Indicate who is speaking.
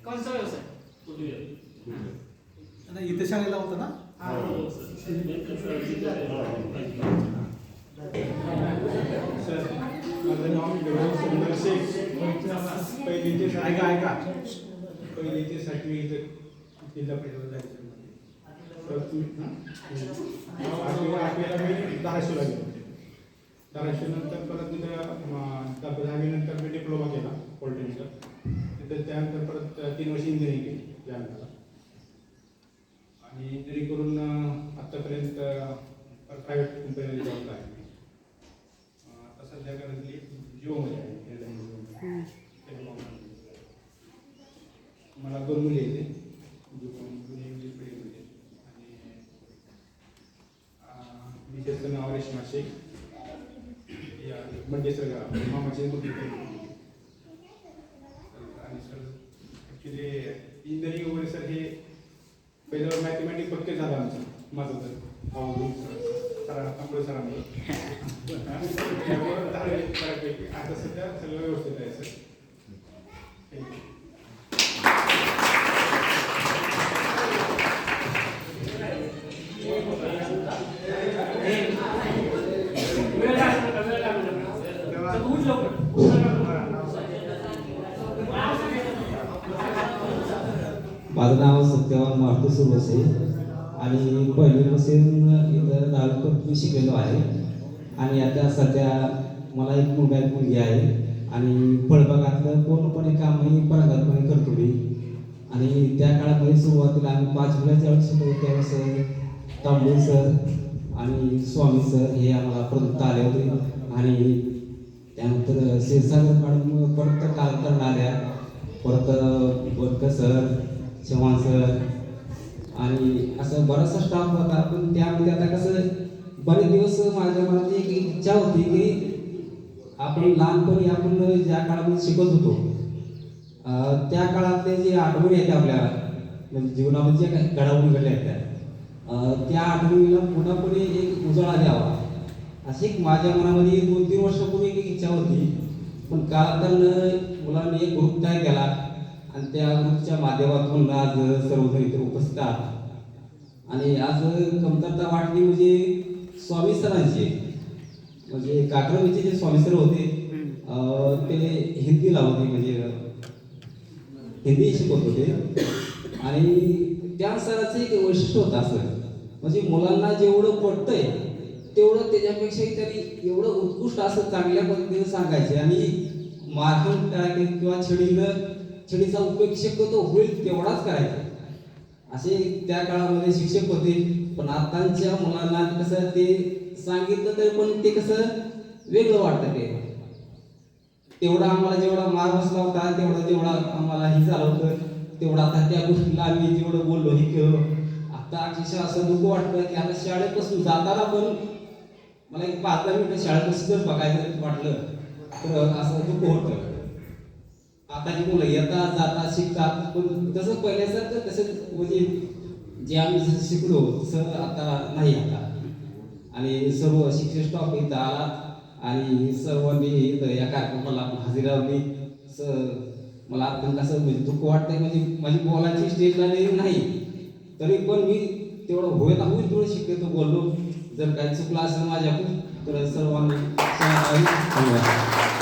Speaker 1: कोणता व्यवसाय?
Speaker 2: इथे शाळेला होतं ना?
Speaker 3: माझं नाव सुंदर शेख. पहिलीचे 6वी इथं जिल्हा परिषद आठवीला मी धाराशिवला गेलो. धाराशिवनंतर परत तिथं 10वी नंतर मी डिप्लोमा केला पॉलिटेक्निकचा. तिथं त्यानंतर परत 3 वर्ष इंजिनिअरिंग केली त्यानंतर. आणि इंजिनिअरिंग करून आत्तापर्यंत प्रायव्हेट कंपनीमध्ये जॉबला आहे. आता सध्या करंटली जिओमध्ये आहे. मला 2 मुली आहेत, दोन्ही इंग्लिश मीडियममध्ये. आणि विशेषचं नाव रेश्मा शेख, या मंडेसर गाव मामाची मोठी. आणि सर ॲक्च्युली इंजिनिअरिंग वगैरे सर हे पहिलं मॅथमॅटिक्स पक्के झालं आमचं. माझं तर तांबळे सरांनी बऱ्यापैकी आता सध्या सगळं व्यवस्थित आहे सर. थँक्यू.
Speaker 4: माझं नाव सत्यवान मारुती सुरवसे आणि पहिलीपासून इथं 10वी शिकलेलो आहे. आणि आता सध्या मला एक मुलगा एक मुलगी आहे. आणि फळबागातलं पूर्णपणे कामही परंगतपणे करतो मी. आणि त्या काळामध्ये सुरुवातीला आम्ही 5वीला ज्यावेळेस शिकलो त्यावेळेस तांबे सर आणि स्वामी सर हे आम्हाला प्रदत्त आले होते. आणि त्यानंतर क्षीरसागर मॅडम परत काल आल्या, परत बोरकर सर, चव्हाण सर आणि असं बराचसा स्टाफ होता. पण त्यामध्ये आता कसं बरेच दिवस माझ्या मनात एक इच्छा होती की आपण लहानपणी आपण ज्या काळामध्ये शिकत होतो त्या काळातले जे आठवणी आहेत आपल्याला, म्हणजे जीवनामध्ये ज्या घडामोडी घडल्या आहेत त्या आठवणीला पूर्णपणे एक उजाळा द्यावा अशी एक माझ्या मनामध्ये 2-3 वर्षापूर्वी एक इच्छा होती. पण कालांतरानं मुलांनी एक ग्रुप तयार केला आणि त्या ग्रुपच्या माध्यमातून आज सर्वजण इथे उपस्थित आहात. आणि आज कमतरता वाटली म्हणजे स्वामी सरांची, म्हणजे काक्रमीचे जे स्वामी सर होते ते हिंदीला होते, म्हणजे हिंदी शिकवत होते. आणि त्या सराचं एक वैशिष्ट्य होतं असं, म्हणजे मुलांना जेवढं पडतंय तेवढं त्याच्यापेक्षाही त्यांनी एवढं उत्कृष्ट असं चांगल्या पद्धतीने सांगायचे. आणि मारहाण करायचे किंवा छडीचा उपयोग शक्यतो होईल तेवढाच करायचा असे त्या काळामध्ये शिक्षक होते. पण आताच्या मुलांना कसं ते सांगितलं तरी पण ते कसं वेगळं वाटतं. तेवढा आम्हाला जेवढा मार बसला होता तेवढा आम्हाला हे झालं होतं, तेवढा आता त्या गोष्टीला आम्ही जेवढं बोललो हे केलं. आता अक्षरशः असं दुःख वाटतं की आता शाळेपासून जाताना पण मला एक 5-10 मिनिटं शाळेपासूनच बघायचं वाटलं तर असं दुःख होतं. आताची मुलं येतात जातात शिकतात पण तसं पहिल्यासारखं तसं म्हणजे जे आम्ही जसं शिकलो तसं आता नाही आता. आणि सर्व शिक्षक स्टॉफ इथं आला आणि सर्वांनी इथं या कार्यक्रमाला हजेरी लावली. मला अत्यंत असं म्हणजे दुःख वाटतंय, म्हणजे माझी बोलायची स्टेजला नाही तरी पण मी तेवढं होईल तेवढं शिकतो बोललो. जर काही चुकलं असेल माझ्याकडून तर सर्वांनी धन्यवाद.